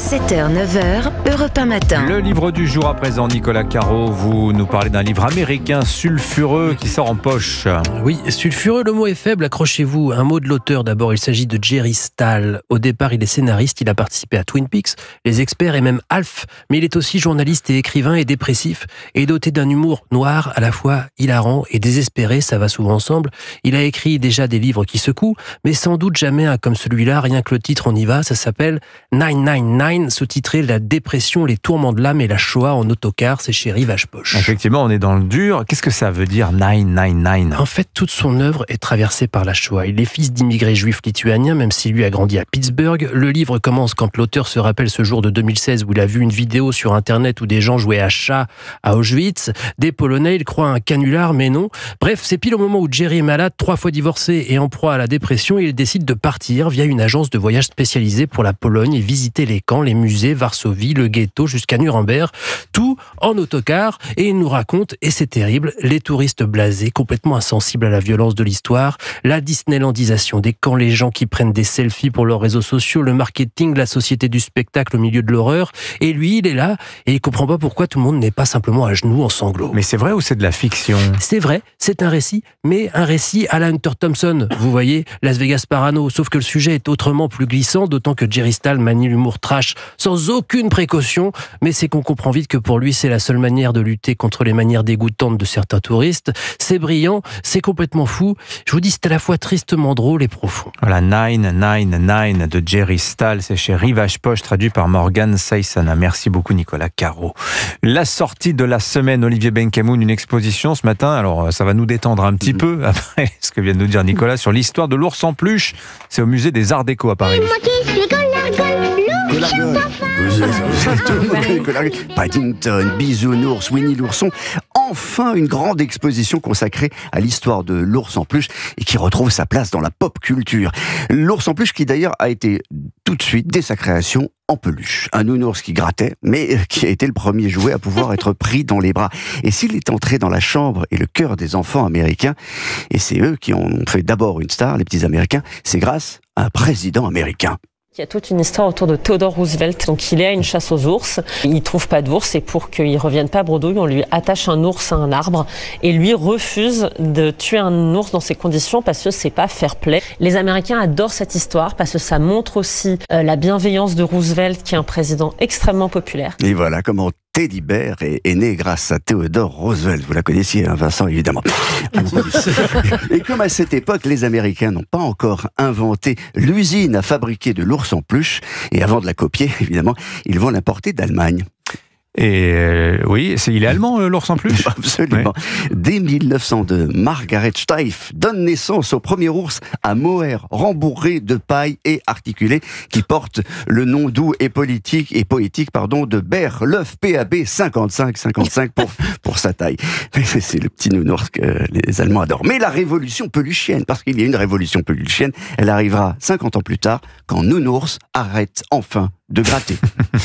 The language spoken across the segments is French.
7h, 9h, Europe 1 matin. Le livre du jour à présent, Nicolas Caro, vous nous parlez d'un livre américain sulfureux qui sort en poche. Oui, sulfureux, le mot est faible, accrochez-vous. Un mot de l'auteur d'abord, il s'agit de Jerry Stahl. Au départ, il est scénariste, il a participé à Twin Peaks, Les Experts et même Alf. Mais il est aussi journaliste et écrivain et dépressif, et doté d'un humour noir, à la fois hilarant et désespéré, ça va souvent ensemble. Il a écrit déjà des livres qui secouent, mais sans doute jamais un comme celui-là, rien que le titre, on y va, ça s'appelle 999, sous-titré La dépression, les tourments de l'âme et la Shoah en autocar, c'est chez Rivage Poche. Effectivement, on est dans le dur. Qu'est-ce que ça veut dire 999 ? En fait, toute son œuvre est traversée par la Shoah. Il est fils d'immigrés juifs lituaniens, même s'il lui a grandi à Pittsburgh. Le livre commence quand l'auteur se rappelle ce jour de 2016 où il a vu une vidéo sur Internet où des gens jouaient à chat à Auschwitz. Des Polonais, il croit à un canular, mais non. Bref, c'est pile au moment où Jerry est malade, 3 fois divorcé et en proie à la dépression, et il décide de partir via une agence de voyage spécialisée pour la Pologne et visiter les camps, les musées, Varsovie, le ghetto jusqu'à Nuremberg. Tout en autocar, et il nous raconte, et c'est terrible, les touristes blasés, complètement insensibles à la violence de l'histoire, la Disneylandisation des camps, les gens qui prennent des selfies pour leurs réseaux sociaux, le marketing, la société du spectacle au milieu de l'horreur. Et lui, il est là, et il comprend pas pourquoi tout le monde n'est pas simplement à genoux en sanglots. Mais c'est vrai ou c'est de la fiction ? C'est vrai, c'est un récit, mais un récit à la Hunter Thompson. Vous voyez, Las Vegas Parano, sauf que le sujet est autrement plus glissant, d'autant que Jerry Stahl manie l'humour trash sans aucune précaution, mais c'est qu'on comprend vite que pour lui, c'est la seule manière de lutter contre les manières dégoûtantes de certains touristes. C'est brillant, c'est complètement fou. Je vous dis, c'est à la fois tristement drôle et profond. Voilà, 999 de Jerry Stahl, c'est chez Rivage Poche, traduit par Morgan Saisana. Merci beaucoup Nicolas Caro. La sortie de la semaine, Olivier Benkemoun, une exposition ce matin. Alors ça va nous détendre un petit peu après ce que vient de nous dire Nicolas sur l'histoire de l'ours en peluche. C'est au musée des Arts Déco à Paris. Paddington, Bisounours, Winnie l'ourson. Enfin, une grande exposition consacrée à l'histoire de l'ours en peluche et qui retrouve sa place dans la pop culture. L'ours en peluche qui d'ailleurs a été tout de suite, dès sa création, en peluche. Un nounours qui grattait, mais qui a été le premier jouet à pouvoir être pris dans les bras. Et s'il est entré dans la chambre et le cœur des enfants américains, et c'est eux qui ont fait d'abord une star, les petits Américains, c'est grâce à un président américain. Il y a toute une histoire autour de Theodore Roosevelt. Donc il est à une chasse aux ours, il trouve pas d'ours et pour qu'il revienne pas bredouille, on lui attache un ours à un arbre et lui refuse de tuer un ours dans ces conditions parce que c'est pas fair play. Les Américains adorent cette histoire parce que ça montre aussi la bienveillance de Roosevelt qui est un président extrêmement populaire. Et voilà comment Teddy Bear est né grâce à Theodore Roosevelt. Vous la connaissiez, hein, Vincent, évidemment. Et comme à cette époque, les Américains n'ont pas encore inventé l'usine à fabriquer de l'ours en peluche, et avant de la copier, évidemment, ils vont l'importer d'Allemagne. Et oui, il est allemand l'ours en peluche ? Absolument. Ouais. Dès 1902, Margaret Steiff donne naissance au premier ours à mohair, rembourré de paille et articulé, qui porte le nom doux et poétique de Bear, l'œuf PAB 55 pour sa taille. C'est le petit nounours que les Allemands adorent. Mais la révolution peluchienne, parce qu'il y a une révolution peluchienne, elle arrivera 50 ans plus tard, quand Nounours arrête enfin de gratter.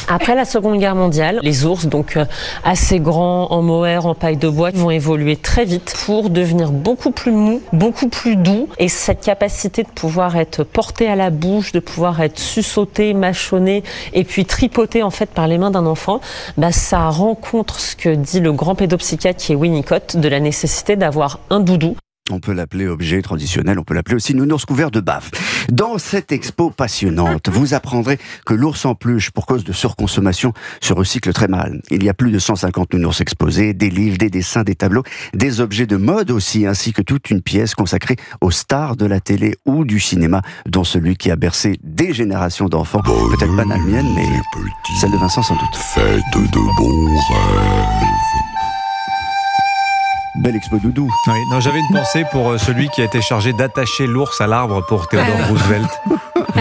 Après la Seconde Guerre mondiale, les ours, donc assez grands, en mohair, en paille de bois, vont évoluer très vite pour devenir beaucoup plus mous, beaucoup plus doux. Et cette capacité de pouvoir être porté à la bouche, de pouvoir être suçoté, mâchonné et puis tripoté en fait par les mains d'un enfant, ça rencontre ce que dit le grand pédopsychiatre qui est Winnicott, de la nécessité d'avoir un doudou. On peut l'appeler objet traditionnel, on peut l'appeler aussi nounours couvert de bave. Dans cette expo passionnante, vous apprendrez que l'ours en peluche, pour cause de surconsommation, se recycle très mal. Il y a plus de 150 nounours exposés, des livres, des dessins, des tableaux, des objets de mode aussi, ainsi que toute une pièce consacrée aux stars de la télé ou du cinéma, dont celui qui a bercé des générations d'enfants. Peut-être pas la mienne, mais celle de Vincent sans doute. Faites de bons rêves. Belle expo doudou. Oui, non, j'avais une pensée pour celui qui a été chargé d'attacher l'ours à l'arbre pour Theodore Roosevelt.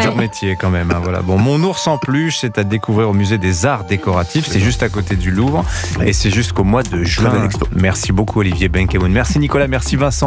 Dur métier quand même. Hein, voilà. Bon, mon ours en peluche, c'est à découvrir au musée des Arts Décoratifs. C'est juste à côté du Louvre et c'est jusqu'au mois de juin. Merci beaucoup Olivier Benkemoun. Merci Nicolas, merci Vincent.